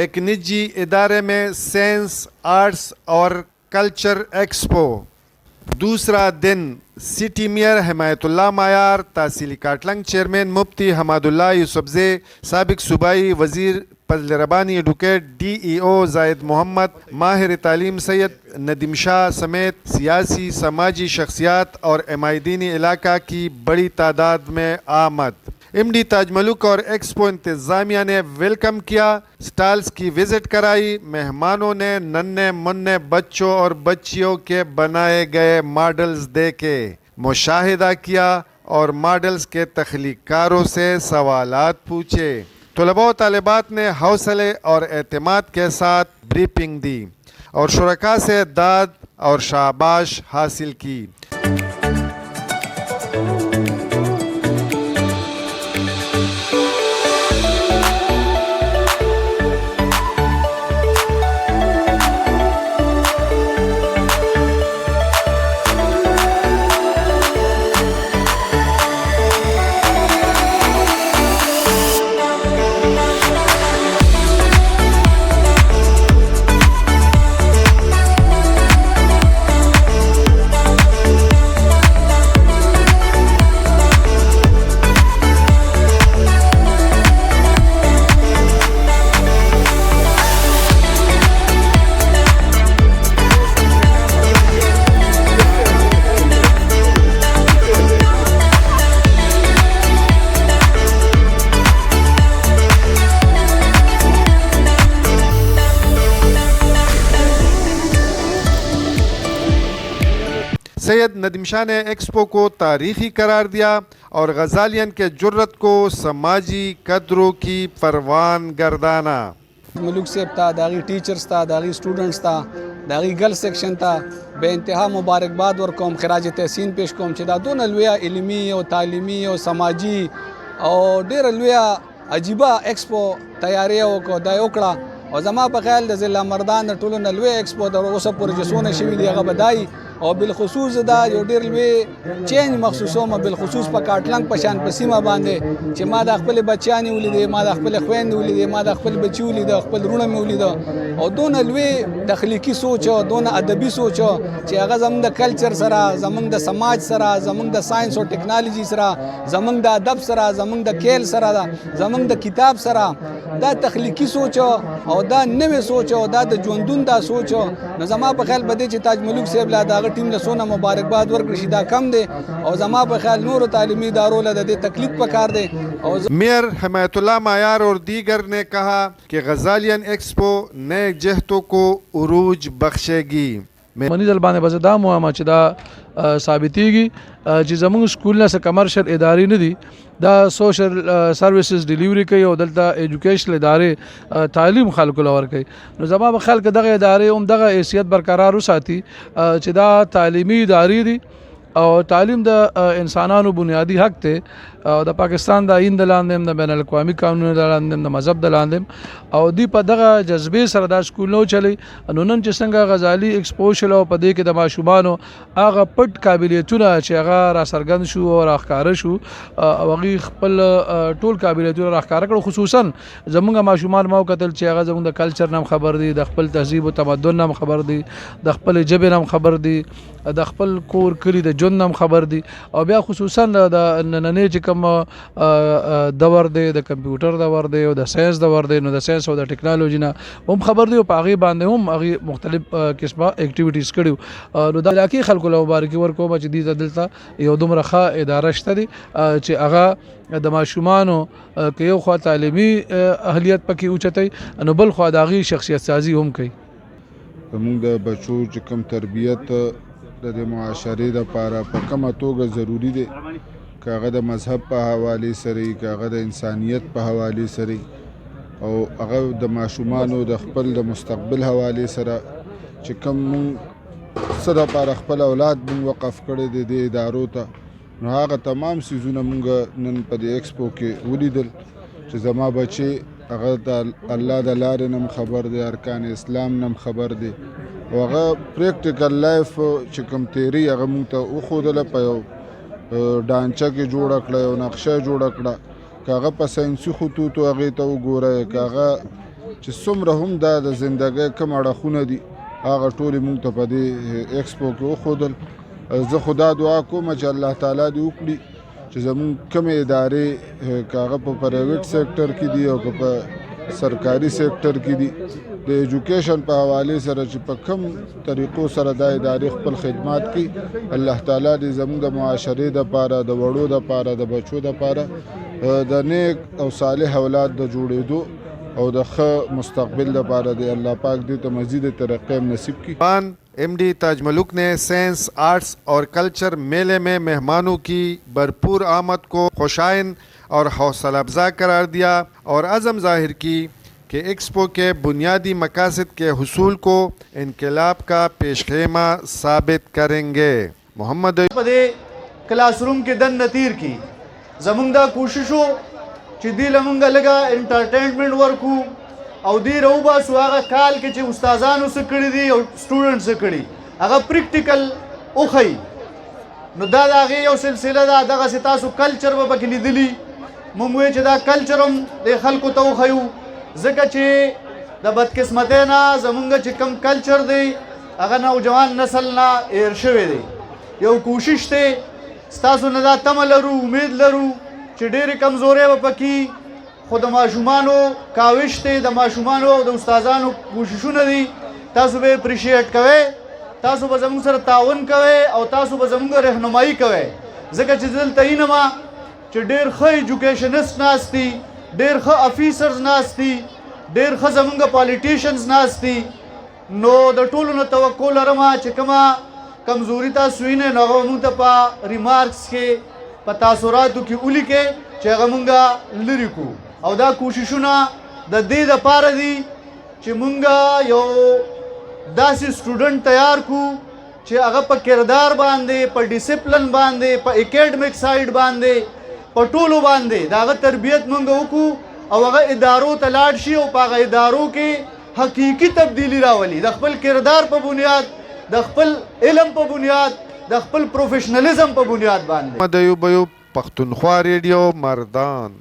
एक निजी इदारे में साइंस, आर्ट्स और कल्चर एक्सपो। दूसरा दिन सिटी मेयर हिमायतुल्लाह मायार, तहसीली काटलंग चेयरमैन मुफ्ती हमादुल्लाह यूसुफजे, साबिक सूबाई वजीर फजल रबानी, एडवोकेट DEO जायद मोहम्मद, माहिर तालीम सैयद नदीम शाह समेत सियासी समाजी शख्सियात और एमायदीनी इलाका की बड़ी तादाद में आमद। MD ताज मलिक और एक्सपो इंतजामिया ने वेलकम किया, स्टॉल्स की विजिट कराई। मेहमानों ने नन्हे मुन्ने बच्चों और बच्चियों के बनाए गए मॉडल्स देखे, मुशाहिदा किया और मॉडल्स के तख्लीकारों से सवालात पूछे। तलबा व तालिबात ने हौसले और एतमाद के साथ ब्रीफिंग दी और शुरका से दाद और शाबाश हासिल की। सैयद नदीम शाह ने एक्सपो को तारीखी करार दिया और गजालियन के जुर्रत को समाजी कदरों की परवान गर्दाना। मलूक सेब था, दागी टीचर्स था, दागी स्टूडेंट्स था, दागी गर्ल्स सेक्शन था, बेइंतहा मुबारकबाद और कौम खराज तहसीन पेश कौम चिदा दोन अलविया इल्मी और तालीमी और समाजी और डेर अलविया अजीबा एक्सपो तैयारियों को दायोकड़ा और जमा बख्याल द ज़िला मर्दान टोलो नलवे एक्सपो द ओसा पर जसोन शिवी दिया बदाई और बिलखसूस दा जो डेर लवे चेंज मखसूसों में बिलखसूस पर काटलंग पशान पसीमा बांधे चे मा द खपल बच्चानी उलिदे, मा द खपल ख्वेंद उलिदे, मा द खपल बच्ची उलिदे, खपल रुण में उलिदे और दोन अलवे तख्लीकी सोच दोन अदबी सोच चे अगर जमंग द कल्चर सरा, जमंग द समाज सरा, जमंग द साइंस और टेक्नोलॉजी सरा, जमंग द अदब सरा, जमंग द खेल सरा, जमंग द किताब सरा दा तख्लीकी सोच और दा नवे सोच और दा जोंदुन दा सोच न जमा पे ख्याल बदे चे ताज मलिक सेब ला दा टीम ला सोना मुबारकबाद वर्क रशीदा कम दे और जमा पे ख्याल नूर तालीमी इदारों ला दे तकलीफ पकार दे। और मेयर हिमायतुल्लाह मायार और दीगर ने कहा कि गजालियन एक्सपो नए जहतों को उरूज बख्शेगी। मनी जलबाने बस दा मुआमा च दा साबितीगी چې زمونږ سکولونه څه کمرشل ادارې نه دي، دا سوشل سروسز ډیلیوري کوي او دلته ایجوکیشنل ادارې تعلیم خلکو لور کوي. نو زما به خلک دغه ادارې هم دغه حیثیت برقرار وساتي چې دا تعلیمي ادارې دي او تعلیم د انسانانو بنیادی حق ته او د پاکستان د آئین د لاندې د بین الاقوامي قانونونو د لاندې د مذهب د لاندې او دی په دغه جذبې سره دا سکول نو چلی. نو نن چې څنګه غزالي ایکسپوژر او په دې کې د ماشومانو هغه پټ قابلیتونه چې هغه را سرګند شو او راښکاره شو او هغه خپل ټول قابلیتونه راښکاره کړو. خصوصا زمونږ ماشومان ما وکتل چې هغه زمونږ د کلچر نام خبر دي، د خپل تهذیب او تمدن نام خبر دي، د خپل ژبې نام خبر دي، د خپل کور کلی د ژوند نام خبر دي او بیا خصوصا د نننې چې کوم دور دی د کمپیوټر دور دی او د ساينس دور دی، نو د ساينس او د ټیکنالوژي نه هم خبر دی او په هغې باندې هم هغې مختلف قسمه اکټیویټیز کړي. نو د علاقې خلکو له مبارکي ورکوم چې دې ته دلته یو دومره ښه اداره شته دي چې هغه د ماشومانو که یو خوا تعلیمي اهلیت پکې اوچتوي نو بل خوا د هغې شخصیت سازي هم کوي. زموږ د بچو چې کوم تربیت د معاشرې دپاره په کومه توګه ضروري دی، که هغه د مذهب په حوالې سره وي، که هغه د انسانیت په حوالې سره او هغه د ماشومانو د خپل د مستقبل حوالې سره چې کوم مونږ څه دپاره خپل اولاد مونږ وقف کړی دی دې ادارو ته، نو هغه تمام څیزونه مونږ نن په دې ایکسپو کې ولیدل چې زما بچې هغه د الله د لارې نه خبر دی، ارکان اسلام نه خبر دی او هغه پریکټیکل لایف چې کوم تیري هغه مونږ ته وښودله، په یو ډانچه کې جوړه کړه، یو نقشه جوړه کړه، که هغه په ساینسي خطوطو هغې ته وګورئ، که هغه چې څومره هم دا د زندګۍ کم اړخونه دي هغه ټولې موږ ته په دې ایکسپو کې وښودل. زه خو دا دعا کوم چې الله تعالی دې وکړي چې زموږ کومې ادارې که هغه په پرایویټ سیکټر کې دي او که په سرکاري سیکټر کې دي د ایجوکیشن په حوالې سره چې په کم طریقو سره دا ادارې خپل خدمات کوي، الله تعالی دې زموږ د معاشرې دپاره، د وړو دپاره، د بچو دپاره د نیک او صالح اولاد د جوړېدو او د ښه مستقبل دپاره دې الله پاک دې ته مزید ترقی نصیب کړي. MD ताज मलुक ने साइंस, आर्ट्स और कल्चर मेले में मेहमानों की भरपूर आमद को खुशाइन और हौसला अफजा करार दिया और अज़म ज़ाहिर की कि एक्सपो के बुनियादी मकासद के हुसूल को इनकलाब का पेशखेमा साबित करेंगे. मोहम्मद पदे क्लासरूम के दन नतीर की जमुंदा कोशिशों चिदी लमुंगा लगा एंटरटेनमेंट वर्क او دی روبا سو هغه کال کې چې استادانو سره کړی دي او سټوډنټ سره کړی هغه پریکټیکل اوخی نو دا هغه یو سلسله ده. دغه سي تاسو کلچر به پکې لیدلی مونږ وی چې دا کلچر هم د خلکو ته وخیو ځکه چې د بدقسمتۍ نه زمونږ چې کم کلچر دی هغه نوجوان نسل نه ایر شوی دی. یو کوشش دی ستاسو نه دا تمه لرو، امید لرو چې ډېرې کمزورۍ به پکې خو د ماشومانو کاوش دی، د ماشومانو او د استادانو کوششونه دي. تاسو به اپریشیټ کوئ، تاسو به زموږ سره تعاون کوئ او تاسو به زموږ رهنمایي کوئ ځکه چې دلته اینه ما چې ډېر ښه ایجوکیشنست ناست دي، ډېر ښه افیسرز ناست دي، ډېر ښه زموږ پالیټیشنز ناست دي. نو د ټولو نه توقع لرم چې کومه کمزوري تاسو وینئ نو هغه مونږ ته په ریمارکس کې په تاثراتو کې ولیکئ چې هغه مونږ لرې کړو. او دا کوششونه د دې دپاره دي چې مونږ یو داسې سټوډنټ تیار کړو چې هغه په کردار باندې، په ډیسپلن باندې، په اکیډمیک سایډ باندې، په ټولو باندې د هغه تربیت مونږ وکړو او هغه ادارو ته لاړ شي او په هغه ادارو کې حقیقي تبدیلی راولي د خپل کردار په بنیاد، د خپل علم په بنیاد، د خپل پروفیشنلزم په بنیاد باندې. محمد ایوب پښتونخوا ریډیو مردان.